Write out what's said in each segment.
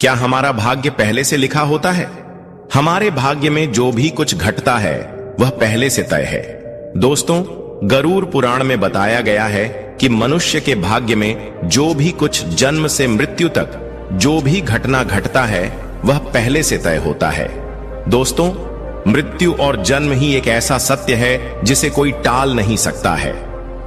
क्या हमारा भाग्य पहले से लिखा होता है? हमारे भाग्य में जो भी कुछ घटता है वह पहले से तय है। दोस्तों, गरुड़ पुराण में बताया गया है कि मनुष्य के भाग्य में जो भी कुछ जन्म से मृत्यु तक जो भी घटना घटता है वह पहले से तय होता है। दोस्तों, मृत्यु और जन्म ही एक ऐसा सत्य है जिसे कोई टाल नहीं सकता है।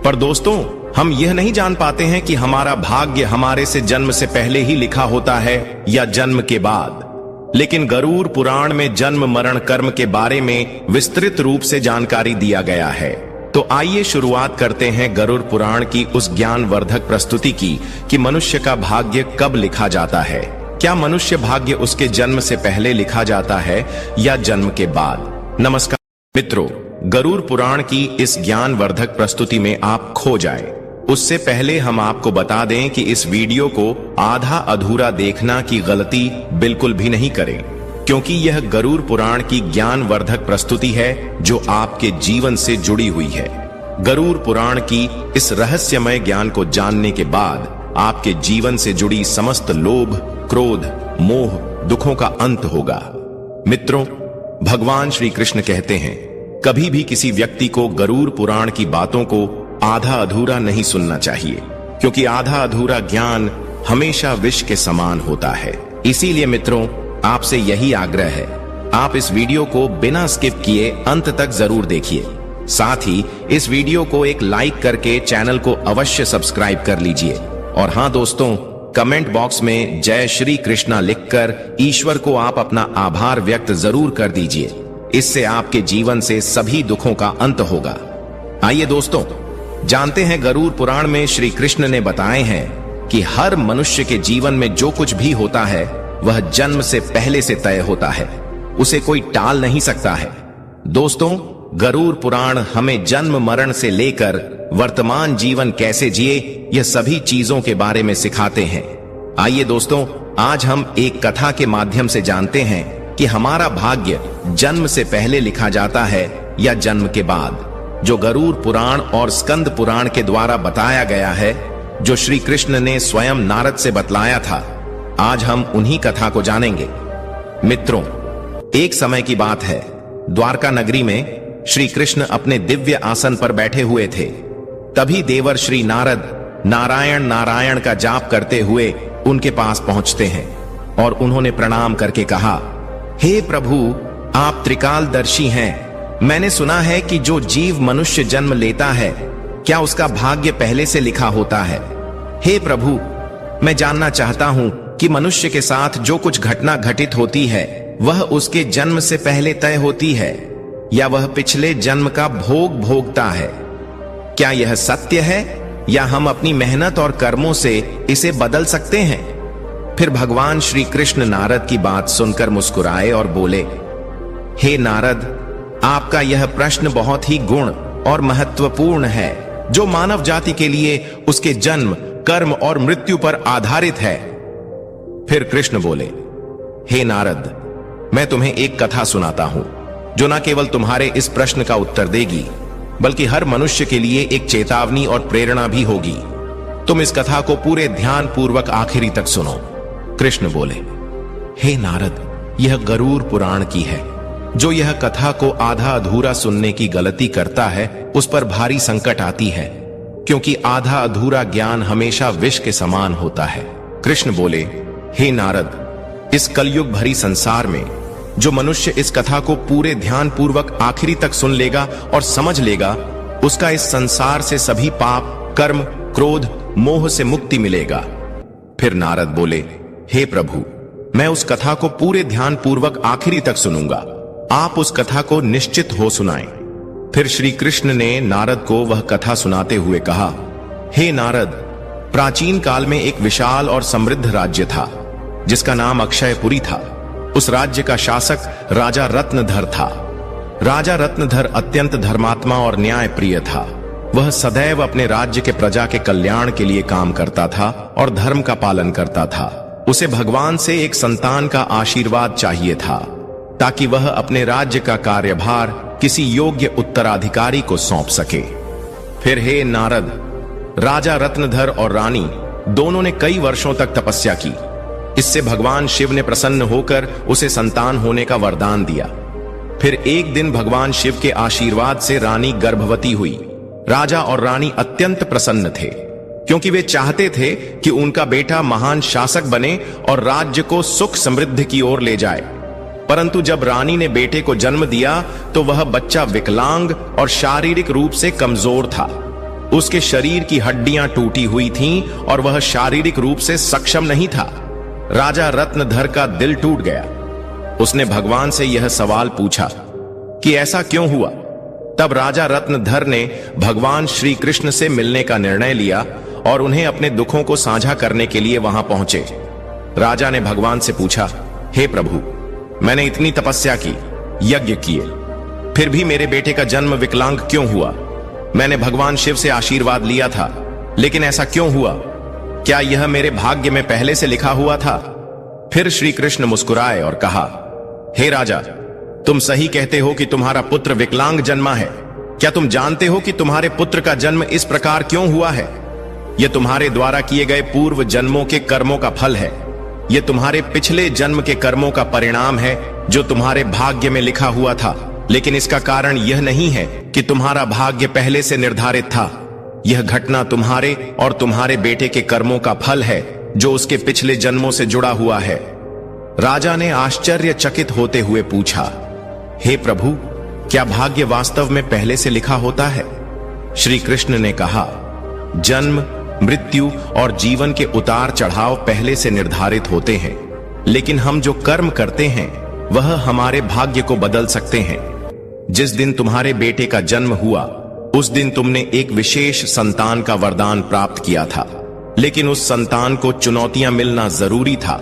पर दोस्तों, हम यह नहीं जान पाते हैं कि हमारा भाग्य हमारे से जन्म से पहले ही लिखा होता है या जन्म के बाद। लेकिन गरुड़ पुराण में जन्म मरण कर्म के बारे में विस्तृत रूप से जानकारी दिया गया है। तो आइए शुरुआत करते हैं गरुड़ पुराण की उस ज्ञानवर्धक प्रस्तुति की कि मनुष्य का भाग्य कब लिखा जाता है। क्या मनुष्य भाग्य उसके जन्म से पहले लिखा जाता है या जन्म के बाद? नमस्कार मित्रों, गरुड़ पुराण की इस ज्ञानवर्धक प्रस्तुति में आप खो जाएं। उससे पहले हम आपको बता दें कि इस वीडियो को आधा अधूरा देखना की गलती बिल्कुल भी नहीं करें, क्योंकि यह गरुड़ पुराण की ज्ञानवर्धक प्रस्तुति है जो आपके जीवन से जुड़ी हुई है। गरुड़ पुराण की इस रहस्यमय ज्ञान को जानने के बाद आपके जीवन से जुड़ी समस्त लोभ, क्रोध, मोह, दुखों का अंत होगा। मित्रों, भगवान श्री कृष्ण कहते हैं, कभी भी किसी व्यक्ति को गरुड़ पुराण की बातों को आधा अधूरा नहीं सुनना चाहिए, क्योंकि आधा अधूरा ज्ञान हमेशा विष के समान होता है। इसीलिए मित्रों, आपसे यही आग्रह है, आप इस वीडियो को बिना स्किप किए अंत तक जरूर देखिए। साथ ही इस वीडियो को एक लाइक करके चैनल को अवश्य सब्सक्राइब कर लीजिए। और हां दोस्तों, कमेंट बॉक्स में जय श्री कृष्णा लिखकर ईश्वर को आप अपना आभार व्यक्त जरूर कर दीजिए। इससे आपके जीवन से सभी दुखों का अंत होगा। आइए दोस्तों, जानते हैं गरुड़ पुराण में श्री कृष्ण ने बताए हैं कि हर मनुष्य के जीवन में जो कुछ भी होता है वह जन्म से पहले से तय होता है, उसे कोई टाल नहीं सकता है। दोस्तों, गरुड़ पुराण हमें जन्म मरण से लेकर वर्तमान जीवन कैसे जिए यह सभी चीजों के बारे में सिखाते हैं। आइए दोस्तों, आज हम एक कथा के माध्यम से जानते हैं कि हमारा भाग्य जन्म से पहले लिखा जाता है या जन्म के बाद, जो गरुड़ पुराण और स्कंद पुराण के द्वारा बताया गया है, जो श्री कृष्ण ने स्वयं नारद से बतलाया था। आज हम उन्हीं कथा को जानेंगे। मित्रों, एक समय की बात है, द्वारका नगरी में श्री कृष्ण अपने दिव्य आसन पर बैठे हुए थे। तभी देवर श्री नारद नारायण नारायण का जाप करते हुए उनके पास पहुंचते हैं और उन्होंने प्रणाम करके कहा, हे प्रभु, आप त्रिकालदर्शी हैं। मैंने सुना है कि जो जीव मनुष्य जन्म लेता है, क्या उसका भाग्य पहले से लिखा होता है? हे प्रभु, मैं जानना चाहता हूं कि मनुष्य के साथ जो कुछ घटना घटित होती है वह उसके जन्म से पहले तय होती है या वह पिछले जन्म का भोग भोगता है? क्या यह सत्य है या हम अपनी मेहनत और कर्मों से इसे बदल सकते हैं? फिर भगवान श्री कृष्ण नारद की बात सुनकर मुस्कुराए और बोले, हे नारद, आपका यह प्रश्न बहुत ही गुण और महत्वपूर्ण है, जो मानव जाति के लिए उसके जन्म, कर्म और मृत्यु पर आधारित है। फिर कृष्ण बोले, हे नारद, मैं तुम्हें एक कथा सुनाता हूं जो न केवल तुम्हारे इस प्रश्न का उत्तर देगी, बल्कि हर मनुष्य के लिए एक चेतावनी और प्रेरणा भी होगी। तुम इस कथा को पूरे ध्यान पूर्वक आखिरी तक सुनो। कृष्ण बोले, हे नारद, यह गरुड़ पुराण की है। जो यह कथा को आधा अधूरा सुनने की गलती करता है उस पर भारी संकट आती है, क्योंकि आधा अधूरा ज्ञान हमेशा विष के समान होता है। कृष्ण बोले, हे नारद, इस कलयुग भरी संसार में जो मनुष्य इस कथा को पूरे ध्यान पूर्वक आखिरी तक सुन लेगा और समझ लेगा, उसका इस संसार से सभी पाप, कर्म, क्रोध, मोह से मुक्ति मिलेगा। फिर नारद बोले, हे प्रभु, मैं उस कथा को पूरे ध्यान पूर्वक आखिरी तक सुनूंगा, आप उस कथा को निश्चित हो सुनाएं। फिर श्री कृष्ण ने नारद को वह कथा सुनाते हुए कहा, हे नारद, प्राचीन काल में एक विशाल और समृद्ध राज्य था जिसका नाम अक्षयपुरी था। उस राज्य का शासक राजा रत्नधर था। राजा रत्नधर अत्यंत धर्मात्मा और न्याय प्रिय था। वह सदैव अपने राज्य के प्रजा के कल्याण के लिए काम करता था और धर्म का पालन करता था। उसे भगवान से एक संतान का आशीर्वाद चाहिए था ताकि वह अपने राज्य का कार्यभार किसी योग्य उत्तराधिकारी को सौंप सके। फिर हे नारद, राजा रत्नधर और रानी दोनों ने कई वर्षों तक तपस्या की। इससे भगवान शिव ने प्रसन्न होकर उसे संतान होने का वरदान दिया। फिर एक दिन भगवान शिव के आशीर्वाद से रानी गर्भवती हुई। राजा और रानी अत्यंत प्रसन्न थे, क्योंकि वे चाहते थे कि उनका बेटा महान शासक बने और राज्य को सुख समृद्धि की ओर ले जाए। परंतु जब रानी ने बेटे को जन्म दिया तो वह बच्चा विकलांग और शारीरिक रूप से कमजोर था। उसके शरीर की हड्डियां टूटी हुई थीं और वह शारीरिक रूप से सक्षम नहीं था। राजा रत्नधर का दिल टूट गया। उसने भगवान से यह सवाल पूछा कि ऐसा क्यों हुआ। तब राजा रत्नधर ने भगवान श्री कृष्ण से मिलने का निर्णय लिया और उन्हें अपने दुखों को साझा करने के लिए वहां पहुंचे। राजा ने भगवान से पूछा, हे प्रभु, मैंने इतनी तपस्या की, यज्ञ किए, फिर भी मेरे बेटे का जन्म विकलांग क्यों हुआ? मैंने भगवान शिव से आशीर्वाद लिया था, लेकिन ऐसा क्यों हुआ? क्या यह मेरे भाग्य में पहले से लिखा हुआ था? फिर श्री कृष्ण मुस्कुराए और कहा, हे राजा, तुम सही कहते हो कि तुम्हारा पुत्र विकलांग जन्मा है। क्या तुम जानते हो कि तुम्हारे पुत्र का जन्म इस प्रकार क्यों हुआ है? यह तुम्हारे द्वारा किए गए पूर्व जन्मों के कर्मों का फल है। यह तुम्हारे पिछले जन्म के कर्मों का परिणाम है जो तुम्हारे भाग्य में लिखा हुआ था। लेकिन इसका कारण यह नहीं है कि तुम्हारा भाग्य पहले से निर्धारित था। यह घटना तुम्हारे और तुम्हारे बेटे के कर्मों का फल है जो उसके पिछले जन्मों से जुड़ा हुआ है। राजा ने आश्चर्यचकित होते हुए पूछा, हे प्रभु, क्या भाग्य वास्तव में पहले से लिखा होता है? श्री कृष्ण ने कहा, जन्म, मृत्यु और जीवन के उतार चढ़ाव पहले से निर्धारित होते हैं, लेकिन हम जो कर्म करते हैं वह हमारे भाग्य को बदल सकते हैं। जिस दिन तुम्हारे बेटे का जन्म हुआ उस दिन तुमने एक विशेष संतान का वरदान प्राप्त किया था, लेकिन उस संतान को चुनौतियां मिलना जरूरी था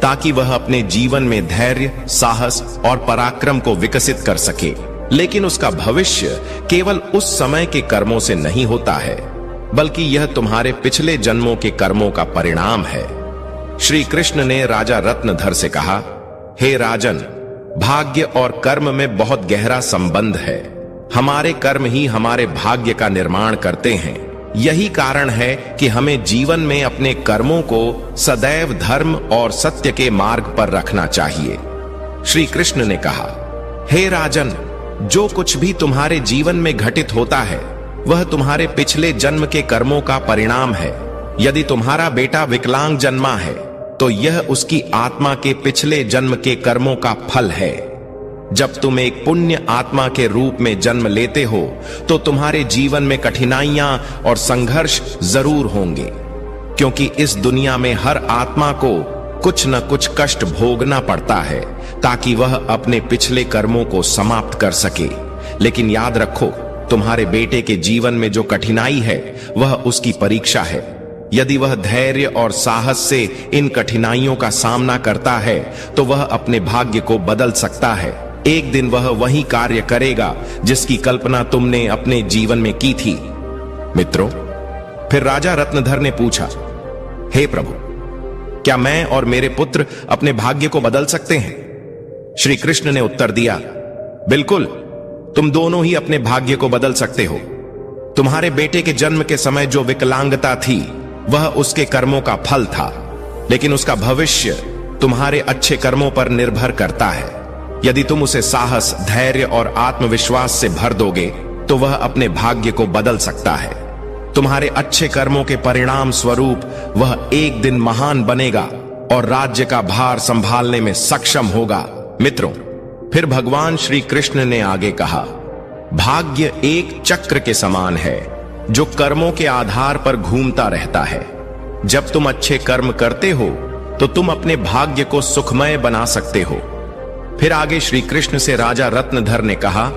ताकि वह अपने जीवन में धैर्य, साहस और पराक्रम को विकसित कर सके। लेकिन उसका भविष्य केवल उस समय के कर्मों से नहीं होता है, बल्कि यह तुम्हारे पिछले जन्मों के कर्मों का परिणाम है। श्री कृष्ण ने राजा रत्नधर से कहा, हे राजन, भाग्य और कर्म में बहुत गहरा संबंध है। हमारे कर्म ही हमारे भाग्य का निर्माण करते हैं। यही कारण है कि हमें जीवन में अपने कर्मों को सदैव धर्म और सत्य के मार्ग पर रखना चाहिए। श्री कृष्ण ने कहा, हे राजन, जो कुछ भी तुम्हारे जीवन में घटित होता है वह तुम्हारे पिछले जन्म के कर्मों का परिणाम है। यदि तुम्हारा बेटा विकलांग जन्मा है तो यह उसकी आत्मा के पिछले जन्म के कर्मों का फल है। जब तुम एक पुण्य आत्मा के रूप में जन्म लेते हो तो तुम्हारे जीवन में कठिनाइयां और संघर्ष जरूर होंगे, क्योंकि इस दुनिया में हर आत्मा को कुछ न कुछ कष्ट भोगना पड़ता है ताकि वह अपने पिछले कर्मों को समाप्त कर सके। लेकिन याद रखो, तुम्हारे बेटे के जीवन में जो कठिनाई है वह उसकी परीक्षा है। यदि वह धैर्य और साहस से इन कठिनाइयों का सामना करता है तो वह अपने भाग्य को बदल सकता है। एक दिन वह वही कार्य करेगा जिसकी कल्पना तुमने अपने जीवन में की थी। मित्रों, फिर राजा रत्नधर ने पूछा, हे प्रभु, क्या मैं और मेरे पुत्र अपने भाग्य को बदल सकते हैं? श्री कृष्ण ने उत्तर दिया, बिल्कुल, तुम दोनों ही अपने भाग्य को बदल सकते हो। तुम्हारे बेटे के जन्म के समय जो विकलांगता थी वह उसके कर्मों का फल था, लेकिन उसका भविष्य तुम्हारे अच्छे कर्मों पर निर्भर करता है। यदि तुम उसे साहस, धैर्य और आत्मविश्वास से भर दोगे तो वह अपने भाग्य को बदल सकता है। तुम्हारे अच्छे कर्मों के परिणाम स्वरूप वह एक दिन महान बनेगा और राज्य का भार संभालने में सक्षम होगा। मित्रों, फिर भगवान श्री कृष्ण ने आगे कहा, भाग्य एक चक्र के समान है जो कर्मों के आधार पर घूमता रहता है। जब तुम अच्छे कर्म करते हो तो तुम अपने भाग्य को सुखमय बना सकते हो। फिर आगे श्री कृष्ण से राजा रत्नधर ने कहा,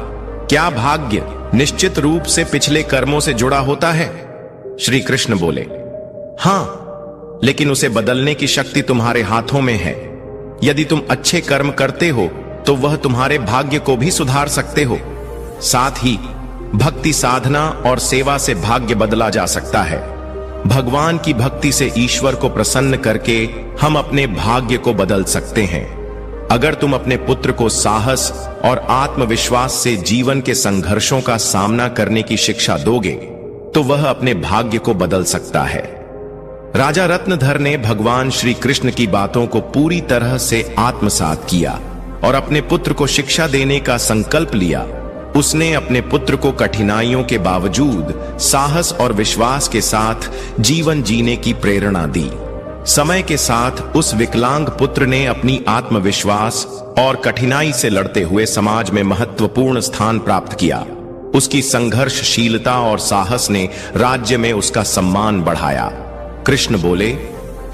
क्या भाग्य निश्चित रूप से पिछले कर्मों से जुड़ा होता है? श्री कृष्ण बोले, हां, लेकिन उसे बदलने की शक्ति तुम्हारे हाथों में है। यदि तुम अच्छे कर्म करते हो तो वह तुम्हारे भाग्य को भी सुधार सकते हो। साथ ही भक्ति साधना और सेवा से भाग्य बदला जा सकता है। भगवान की भक्ति से ईश्वर को प्रसन्न करके हम अपने भाग्य को बदल सकते हैं। अगर तुम अपने पुत्र को साहस और आत्मविश्वास से जीवन के संघर्षों का सामना करने की शिक्षा दोगे तो वह अपने भाग्य को बदल सकता है। राजा रत्नधर ने भगवान श्री कृष्ण की बातों को पूरी तरह से आत्मसात किया और अपने पुत्र को शिक्षा देने का संकल्प लिया। उसने अपने पुत्र को कठिनाइयों के बावजूद साहस और विश्वास के साथ जीवन जीने की प्रेरणा दी। समय के साथ उस विकलांग पुत्र ने अपनी आत्मविश्वास और कठिनाई से लड़ते हुए समाज में महत्वपूर्ण स्थान प्राप्त किया। उसकी संघर्षशीलता और साहस ने राज्य में उसका सम्मान बढ़ाया। कृष्ण बोले,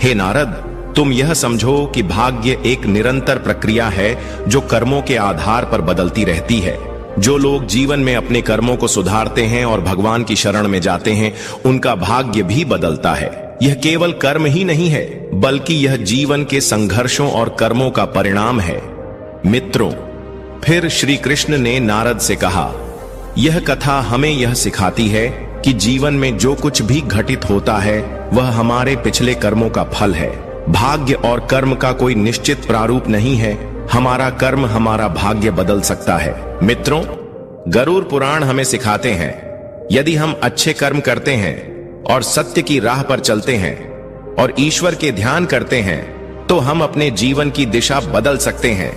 हे नारद, तुम यह समझो कि भाग्य एक निरंतर प्रक्रिया है जो कर्मों के आधार पर बदलती रहती है। जो लोग जीवन में अपने कर्मों को सुधारते हैं और भगवान की शरण में जाते हैं, उनका भाग्य भी बदलता है। यह केवल कर्म ही नहीं है, बल्कि यह जीवन के संघर्षों और कर्मों का परिणाम है। मित्रों, फिर श्री कृष्ण ने नारद से कहा, यह कथा हमें यह सिखाती है कि जीवन में जो कुछ भी घटित होता है वह हमारे पिछले कर्मों का फल है। भाग्य और कर्म का कोई निश्चित प्रारूप नहीं है। हमारा कर्म हमारा भाग्य बदल सकता है। मित्रों, गरुड़ पुराण हमें सिखाते हैं, यदि हम अच्छे कर्म करते हैं और सत्य की राह पर चलते हैं और ईश्वर के ध्यान करते हैं तो हम अपने जीवन की दिशा बदल सकते हैं।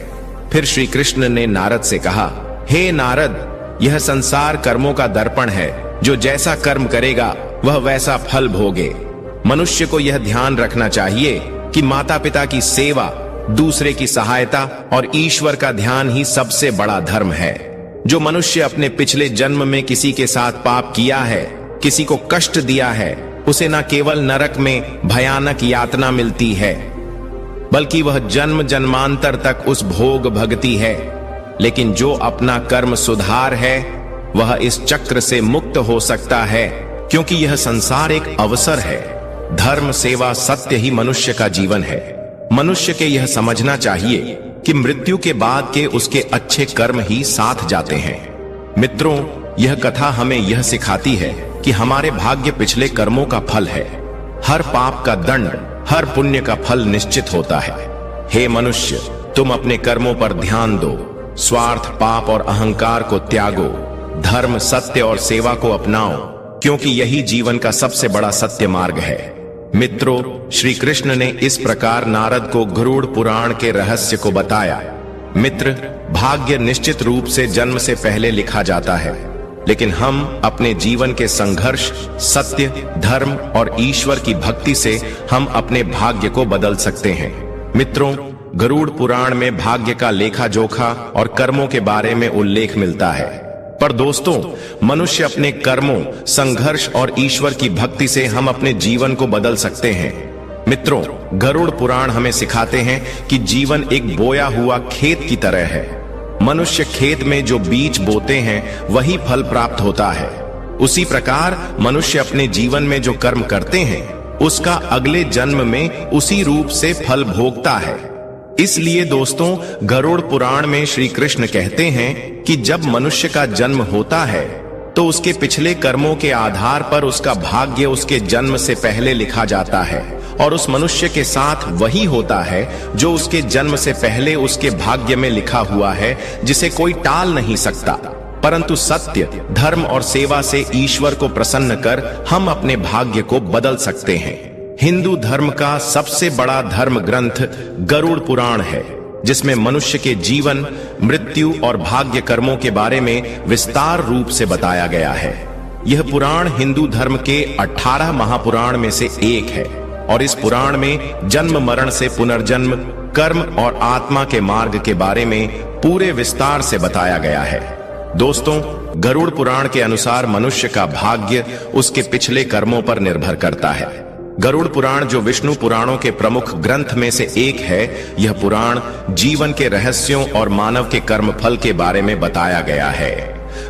फिर श्री कृष्ण ने नारद से कहा, हे नारद, यह संसार कर्मों का दर्पण है। जो जैसा कर्म करेगा वह वैसा फल भोगे। मनुष्य को यह ध्यान रखना चाहिए कि माता पिता की सेवा, दूसरे की सहायता और ईश्वर का ध्यान ही सबसे बड़ा धर्म है। जो मनुष्य अपने पिछले जन्म में किसी के साथ पाप किया है, किसी को कष्ट दिया है, उसे न केवल नरक में भयानक यातना मिलती है, बल्कि वह जन्म जन्मांतर तक उस भोग भगती है। लेकिन जो अपना कर्म सुधार है वह इस चक्र से मुक्त हो सकता है, क्योंकि यह संसार एक अवसर है। धर्म, सेवा, सत्य ही मनुष्य का जीवन है। मनुष्य के यह समझना चाहिए कि मृत्यु के बाद के उसके अच्छे कर्म ही साथ जाते हैं। मित्रों, यह कथा हमें यह सिखाती है कि हमारे भाग्य पिछले कर्मों का फल है। हर पाप का दंड, हर पुण्य का फल निश्चित होता है। हे मनुष्य, तुम अपने कर्मों पर ध्यान दो। स्वार्थ, पाप और अहंकार को त्यागो। धर्म, सत्य और सेवा को अपनाओ, क्योंकि यही जीवन का सबसे बड़ा सत्य मार्ग है। मित्रों, श्री कृष्ण ने इस प्रकार नारद को गरुड़ पुराण के रहस्य को बताया। मित्र, भाग्य निश्चित रूप से जन्म से पहले लिखा जाता है, लेकिन हम अपने जीवन के संघर्ष, सत्य, धर्म और ईश्वर की भक्ति से हम अपने भाग्य को बदल सकते हैं। मित्रों, गरुड़ पुराण में भाग्य का लेखा जोखा और कर्मों के बारे में उल्लेख मिलता है। पर दोस्तों, मनुष्य अपने कर्मों, संघर्ष और ईश्वर की भक्ति से हम अपने जीवन को बदल सकते हैं। मित्रों, गरुड़ पुराण हमें सिखाते हैं कि जीवन एक बोया हुआ खेत की तरह है। मनुष्य खेत में जो बीज बोते हैं वही फल प्राप्त होता है। उसी प्रकार मनुष्य अपने जीवन में जो कर्म करते हैं उसका अगले जन्म में उसी रूप से फल भोगता है। इसलिए दोस्तों, गरुड़ पुराण में श्री कृष्ण कहते हैं कि जब मनुष्य का जन्म होता है तो उसके पिछले कर्मों के आधार पर उसका भाग्य उसके जन्म से पहले लिखा जाता है, और उस मनुष्य के साथ वही होता है जो उसके जन्म से पहले उसके भाग्य में लिखा हुआ है, जिसे कोई टाल नहीं सकता। परंतु सत्य, धर्म और सेवा से ईश्वर को प्रसन्न कर हम अपने भाग्य को बदल सकते हैं। हिंदू धर्म का सबसे बड़ा धर्म ग्रंथ गरुड़ पुराण है, जिसमें मनुष्य के जीवन, मृत्यु और भाग्य कर्मों के बारे में विस्तार रूप से बताया गया है। यह पुराण हिंदू धर्म के 18 महापुराण में से एक है, और इस पुराण में जन्म मरण से पुनर्जन्म, कर्म और आत्मा के मार्ग के बारे में पूरे विस्तार से बताया गया है। दोस्तों, गरुड़ पुराण के अनुसार मनुष्य का भाग्य उसके पिछले कर्मों पर निर्भर करता है। गरुड़ पुराण, जो विष्णु पुराणों के प्रमुख ग्रंथ में से एक है, यह पुराण जीवन के रहस्यों और मानव के कर्मफल के बारे में बताया गया है।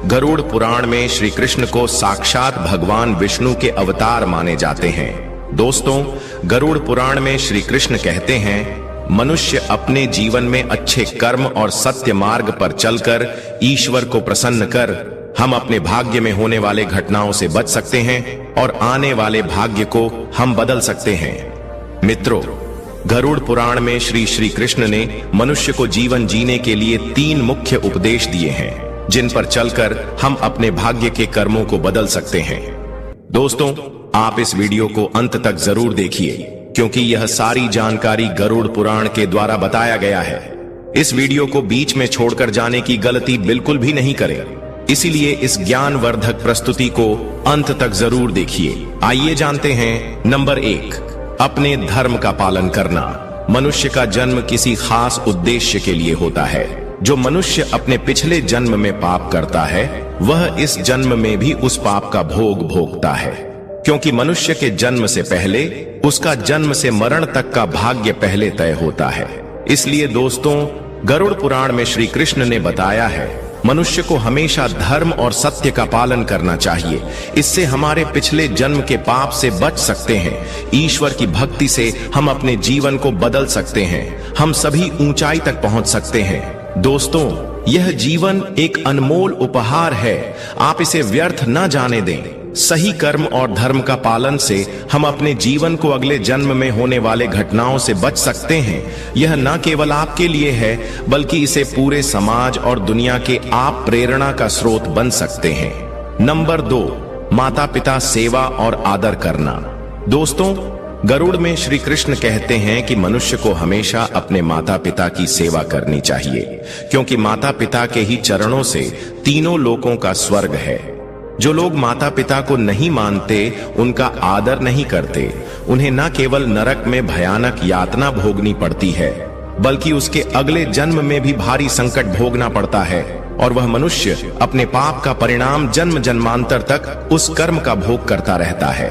गरुड़ पुराण में श्री कृष्ण को साक्षात भगवान विष्णु के अवतार माने जाते हैं। दोस्तों, गरुड़ पुराण में श्री कृष्ण कहते हैं, मनुष्य अपने जीवन में अच्छे कर्म और सत्य मार्ग पर चलकर ईश्वर को प्रसन्न कर हम अपने भाग्य में होने वाले घटनाओं से बच सकते हैं और आने वाले भाग्य को हम बदल सकते हैं। मित्रों, गरुड़ पुराण में श्री कृष्ण ने मनुष्य को जीवन जीने के लिए 3 मुख्य उपदेश दिए हैं, जिन पर चलकर हम अपने भाग्य के कर्मों को बदल सकते हैं। दोस्तों, आप इस वीडियो को अंत तक जरूर देखिए, क्योंकि यह सारी जानकारी गरुड़ पुराण के द्वारा बताया गया है। इस वीडियो को बीच में छोड़कर जाने की गलती बिल्कुल भी नहीं करें, इसीलिए इस ज्ञानवर्धक प्रस्तुति को अंत तक जरूर देखिए। आइए जानते हैं। नंबर 1, अपने धर्म का पालन करना। मनुष्य का जन्म किसी खास उद्देश्य के लिए होता है। जो मनुष्य अपने पिछले जन्म में पाप करता है, वह इस जन्म में भी उस पाप का भोग भोगता है, क्योंकि मनुष्य के जन्म से पहले उसका जन्म से मरण तक का भाग्य पहले तय होता है। इसलिए दोस्तों, गरुड़ पुराण में श्री कृष्ण ने बताया है, मनुष्य को हमेशा धर्म और सत्य का पालन करना चाहिए। इससे हमारे पिछले जन्म के पाप से बच सकते हैं। ईश्वर की भक्ति से हम अपने जीवन को बदल सकते हैं। हम सभी ऊंचाई तक पहुंच सकते हैं। दोस्तों, यह जीवन एक अनमोल उपहार है। आप इसे व्यर्थ न जाने दें। सही कर्म और धर्म का पालन से हम अपने जीवन को अगले जन्म में होने वाले घटनाओं से बच सकते हैं। यह न केवल आपके लिए है, बल्कि इसे पूरे समाज और दुनिया के आप प्रेरणा का स्रोत बन सकते हैं। नंबर 2, माता पिता सेवा और आदर करना। दोस्तों, गरुड़ में श्री कृष्ण कहते हैं कि मनुष्य को हमेशा अपने माता पिता की सेवा करनी चाहिए, क्योंकि माता पिता के ही चरणों से तीनों लोकों का स्वर्ग है। जो लोग माता पिता को नहीं मानते, उनका आदर नहीं करते, उन्हें न केवल नरक में भयानक यातना भोगनी पड़ती है, बल्कि उसके अगले जन्म में भी भारी संकट भोगना पड़ता है, और वह मनुष्य अपने पाप का परिणाम जन्म जन्मांतर तक उस कर्म का भोग करता रहता है।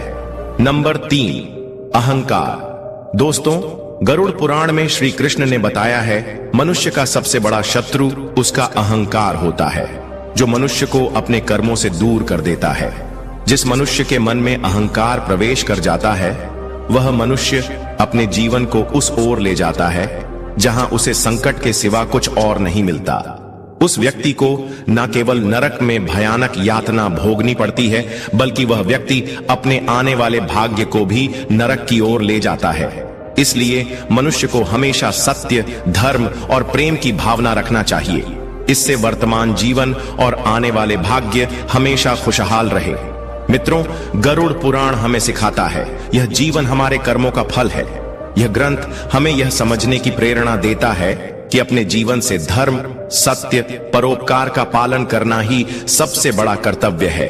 नंबर 3, अहंकार। दोस्तों, गरुड़ पुराण में श्री कृष्ण ने बताया है, मनुष्य का सबसे बड़ा शत्रु उसका अहंकार होता है, जो मनुष्य को अपने कर्मों से दूर कर देता है। जिस मनुष्य के मन में अहंकार प्रवेश कर जाता है, वह मनुष्य अपने जीवन को उस ओर ले जाता है जहां उसे संकट के सिवा कुछ और नहीं मिलता। उस व्यक्ति को न केवल नरक में भयानक यातना भोगनी पड़ती है, बल्कि वह व्यक्ति अपने आने वाले भाग्य को भी नरक की ओर ले जाता है। इसलिए मनुष्य को हमेशा सत्य, धर्म और प्रेम की भावना रखना चाहिए। इससे वर्तमान जीवन और आने वाले भाग्य हमेशा खुशहाल रहे। मित्रों, गरुड़ पुराण हमें सिखाता है, यह जीवन हमारे कर्मों का फल है। यह ग्रंथ हमें यह समझने की प्रेरणा देता है कि अपने जीवन से धर्म, सत्य, परोपकार का पालन करना ही सबसे बड़ा कर्तव्य है।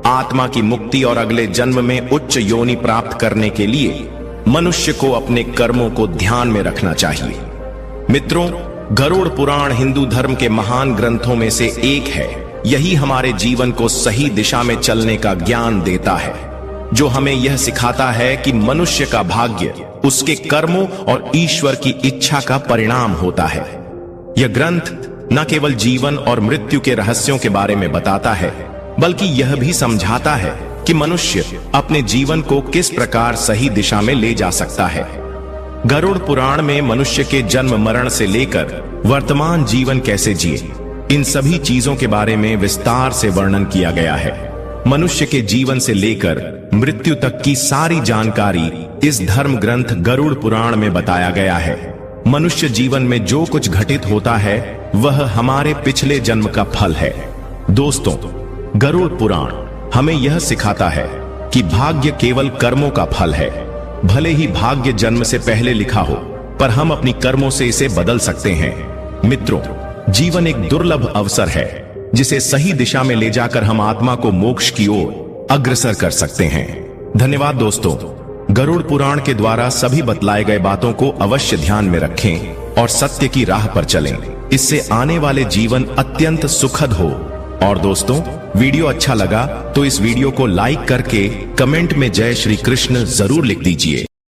आत्मा की मुक्ति और अगले जन्म में उच्च योनि प्राप्त करने के लिए मनुष्य को अपने कर्मों को ध्यान में रखना चाहिए। मित्रों, गरुड़ पुराण हिंदू धर्म के महान ग्रंथों में से एक है। यही हमारे जीवन को सही दिशा में चलने का ज्ञान देता है, जो हमें यह सिखाता है कि मनुष्य का भाग्य उसके कर्मों और ईश्वर की इच्छा का परिणाम होता है। यह ग्रंथ न केवल जीवन और मृत्यु के रहस्यों के बारे में बताता है, बल्कि यह भी समझाता है कि मनुष्य अपने जीवन को किस प्रकार सही दिशा में ले जा सकता है। गरुड़ पुराण में मनुष्य के जन्म मरण से लेकर वर्तमान जीवन कैसे जिए, इन सभी चीजों के बारे में विस्तार से वर्णन किया गया है। मनुष्य के जीवन से लेकर मृत्यु तक की सारी जानकारी इस धर्म ग्रंथ गरुड़ पुराण में बताया गया है। मनुष्य जीवन में जो कुछ घटित होता है, वह हमारे पिछले जन्म का फल है। दोस्तों, गरुड़ पुराण हमें यह सिखाता है कि भाग्य केवल कर्मों का फल है। भले ही भाग्य जन्म से पहले लिखा हो, पर हम अपनी कर्मों से इसे बदल सकते हैं। मित्रों, जीवन एक दुर्लभ अवसर है, जिसे सही दिशा में ले जाकर हम आत्मा को मोक्ष की ओर अग्रसर कर सकते हैं। धन्यवाद दोस्तों। गरुड़ पुराण के द्वारा सभी बतलाए गए बातों को अवश्य ध्यान में रखें और सत्य की राह पर चलें। इससे आने वाले जीवन अत्यंत सुखद हो। और दोस्तों, वीडियो अच्छा लगा तो इस वीडियो को लाइक करके कमेंट में जय श्री कृष्ण जरूर लिख दीजिए।